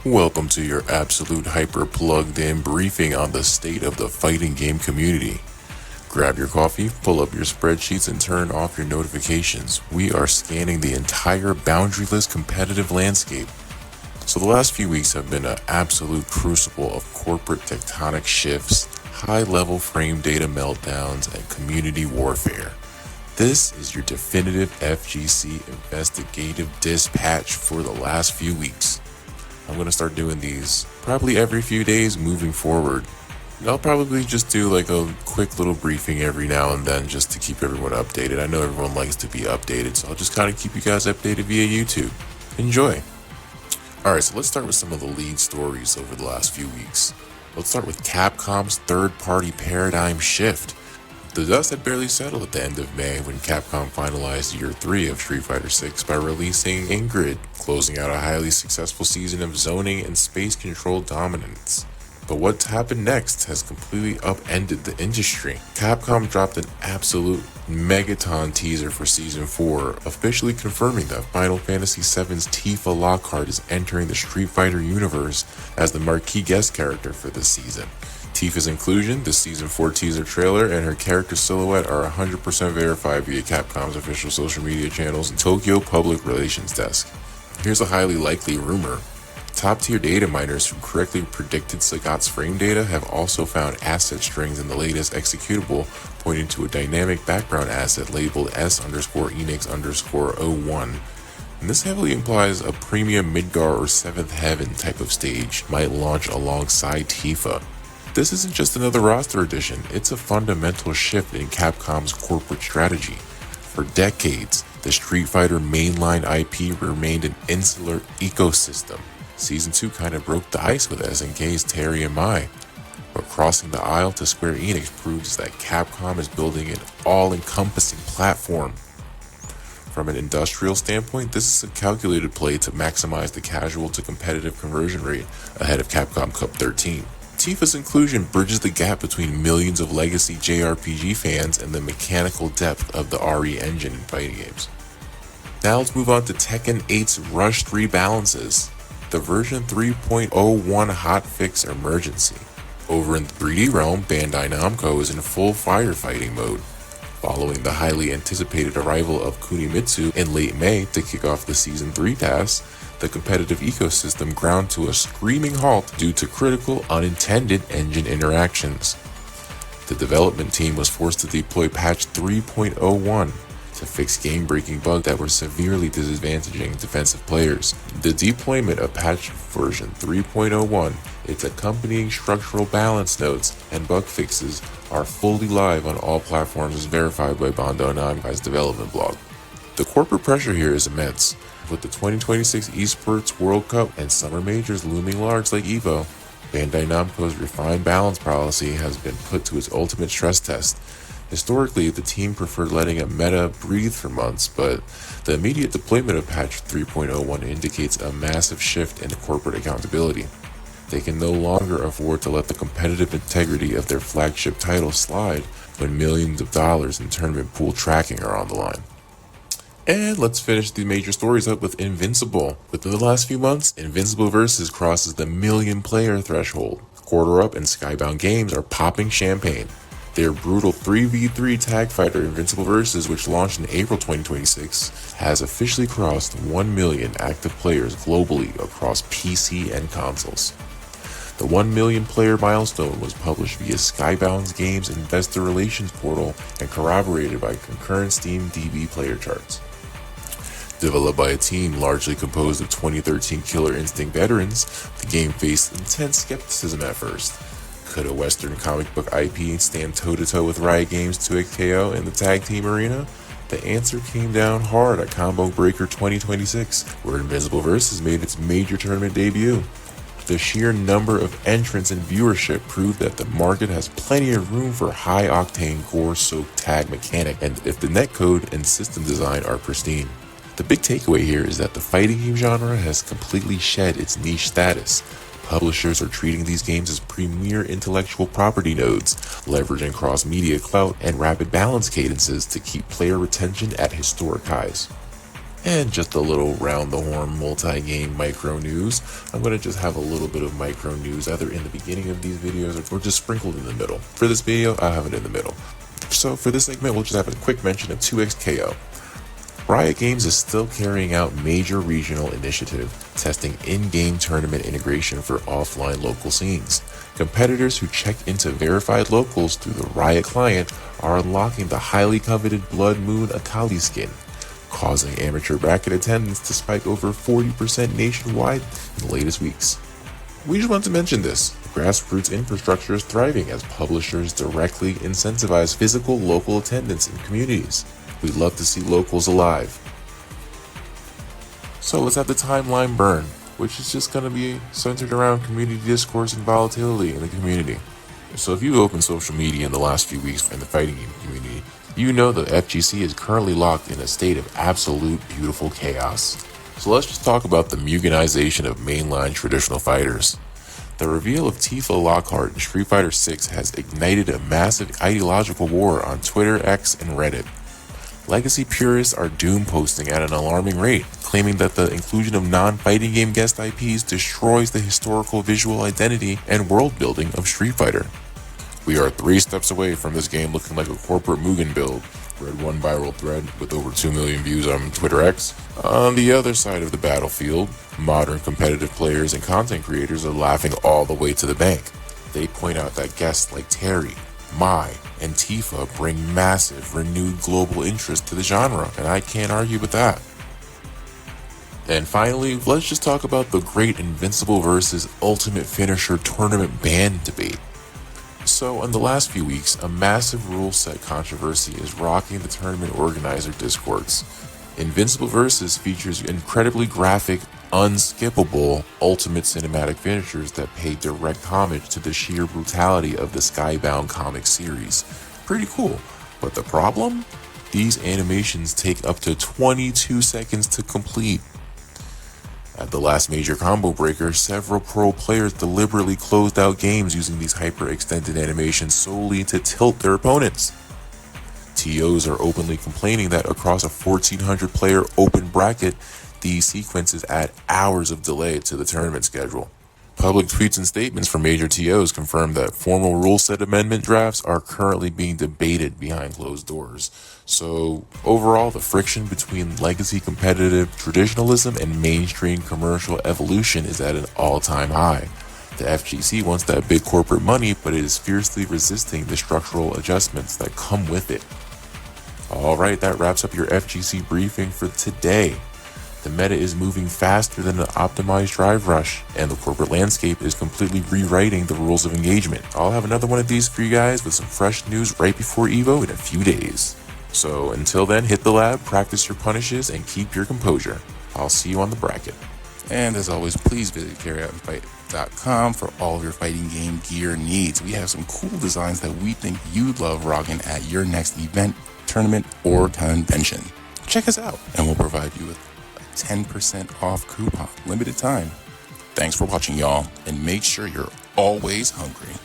Welcome to your absolute hyper plugged in briefing on the state of the fighting game community. Grab your coffee, pull up your spreadsheets, and turn off your notifications. We are scanning the entire boundaryless competitive landscape. So the last few weeks have been an absolute crucible of corporate tectonic shifts, high-level frame data meltdowns, and community warfare. This is your definitive FGC investigative dispatch for the last few weeks. I'm going to start doing these probably every few days moving forward. I'll probably just do like a quick little briefing every now and then just to keep everyone updated. I know everyone likes to be updated, so I'll just kind of keep you guys updated via YouTube. Enjoy. Alright, so let's start with some of the lead stories over the last few weeks. Let's start with Capcom's third-party paradigm shift. The dust had barely settled at the end of May when Capcom finalized Year 3 of Street Fighter VI by releasing Ingrid, closing out a highly successful season of zoning and space control dominance. But what happened next has completely upended the industry. Capcom dropped an absolute megaton teaser for Season 4, officially confirming that Final Fantasy VII's Tifa Lockhart is entering the Street Fighter universe as the marquee guest character for this season. Tifa's inclusion, the Season 4 teaser trailer, and her character silhouette are 100% verified via Capcom's official social media channels and Tokyo Public Relations Desk. Here's a highly likely rumor. Top-tier data miners who correctly predicted Sagat's frame data have also found asset strings in the latest executable pointing to a dynamic background asset labeled S_Enix_01. And this heavily implies a premium Midgar or 7th Heaven type of stage might launch alongside Tifa. This isn't just another roster addition, it's a fundamental shift in Capcom's corporate strategy. For decades, the Street Fighter mainline IP remained an insular ecosystem. Season 2 kind of broke the ice with SNK's Terry and Mai. But crossing the aisle to Square Enix proves that Capcom is building an all-encompassing platform. From an industrial standpoint, this is a calculated play to maximize the casual to competitive conversion rate ahead of Capcom Cup 13. Tifa's inclusion bridges the gap between millions of legacy JRPG fans and the mechanical depth of the RE engine in fighting games. Now let's move on to Tekken 8's rushed rebalances. The version 3.01 hotfix emergency. Over in the 3D realm, Bandai Namco is in full firefighting mode. Following the highly anticipated arrival of Kunimitsu in late May to kick off the Season 3 tasks, the competitive ecosystem ground to a screaming halt due to critical unintended engine interactions. The development team was forced to deploy patch 3.01 to fix game-breaking bugs that were severely disadvantaging defensive players. The deployment of patch version 3.01, its accompanying structural balance notes, and bug fixes are fully live on all platforms as verified by Bandai Namco's development blog. The corporate pressure here is immense. With the 2026 Esports World Cup and summer majors looming large like EVO, Bandai Namco's refined balance policy has been put to its ultimate stress test. Historically, the team preferred letting a meta breathe for months, but the immediate deployment of patch 3.01 indicates a massive shift in corporate accountability. They can no longer afford to let the competitive integrity of their flagship title slide when millions of dollars in tournament pool tracking are on the line. And let's finish the major stories up with Invincible. Within the last few months, Invincible Versus crosses the million-player threshold. Quarter Up and Skybound Games are popping champagne. Their brutal 3v3 tag fighter Invincible Versus, which launched in April 2026, has officially crossed 1 million active players globally across PC and consoles. The 1 million player milestone was published via Skybound Games' investor relations portal and corroborated by concurrent Steam DB player charts. Developed by a team largely composed of 2013 Killer Instinct veterans, the game faced intense skepticism at first. Could a Western comic book IP stand toe-to-toe with Riot Games' 2XKO in the tag team arena? The answer came down hard at Combo Breaker 2026, where Invincible Versus made its major tournament debut. The sheer number of entrants and viewership proved that the market has plenty of room for high-octane gore-soaked tag mechanic, and if the netcode and system design are pristine. The big takeaway here is that the fighting game genre has completely shed its niche status. Publishers are treating these games as premier intellectual property nodes, leveraging cross-media clout and rapid balance cadences to keep player retention at historic highs. And just a little round the horn multi-game micro news. I'm going to just have a little bit of micro news either in the beginning of these videos or just sprinkled in the middle. For this video, I'll have it in the middle. So for this segment, we'll just have a quick mention of 2XKO. Riot Games is still carrying out major regional initiative, testing in-game tournament integration for offline local scenes. Competitors who check into verified locals through the Riot client are unlocking the highly coveted Blood Moon Akali skin, causing amateur bracket attendance to spike over 40% nationwide in the latest weeks. We just want to mention this. Grassroots infrastructure is thriving as publishers directly incentivize physical local attendance in communities. We love to see locals alive. So let's have the timeline burn, which is just going to be centered around community discourse and volatility in the community. So if you open social media in the last few weeks in the fighting game community, you know the FGC is currently locked in a state of absolute beautiful chaos. So let's just talk about the Mugenization of mainline traditional fighters. The reveal of Tifa Lockhart in Street Fighter VI has ignited a massive ideological war on Twitter, X, and Reddit. Legacy purists are doom posting at an alarming rate, claiming that the inclusion of non-fighting game guest IPs destroys the historical visual identity and world building of Street Fighter. We are 3 steps away from this game looking like a corporate Mugen build, read one viral thread with over 2 million views on Twitter X. On the other side of the battlefield, modern competitive players and content creators are laughing all the way to the bank. They point out that guests like Terry, Mai, and Tifa bring massive, renewed global interest to the genre, and I can't argue with that. And finally, let's just talk about the great Invincible versus Ultimate Finisher tournament ban debate. So in the last few weeks, a massive rule set controversy is rocking the tournament organizer discords. Invincible Versus features incredibly graphic, unskippable ultimate cinematic finishers that pay direct homage to the sheer brutality of the Skybound comic series. Pretty cool. But the problem? These animations take up to 22 seconds to complete. At the last major combo breaker, several pro players deliberately closed out games using these hyper-extended animations solely to tilt their opponents. TOs are openly complaining that across a 1,400-player open bracket, these sequences add hours of delay to the tournament schedule. Public tweets and statements from major TOs confirm that formal rule set amendment drafts are currently being debated behind closed doors. So overall, the friction between legacy competitive traditionalism and mainstream commercial evolution is at an all-time high. The FGC wants that big corporate money, but it is fiercely resisting the structural adjustments that come with it. Alright, that wraps up your FGC briefing for today. The meta is moving faster than an optimized drive rush, and the corporate landscape is completely rewriting the rules of engagement. I'll have another one of these for you guys with some fresh news right before EVO in a few days. So until then, hit the lab, practice your punishes, and keep your composure. I'll see you on the bracket. And as always, please visit carryoutinfight.com for all of your fighting game gear needs. We have some cool designs that we think you'd love rocking at your next event, tournament, or convention. Check us out, and we'll provide you with 10% off coupon, limited time. Thanks for watching, y'all, and make sure you're always hungry.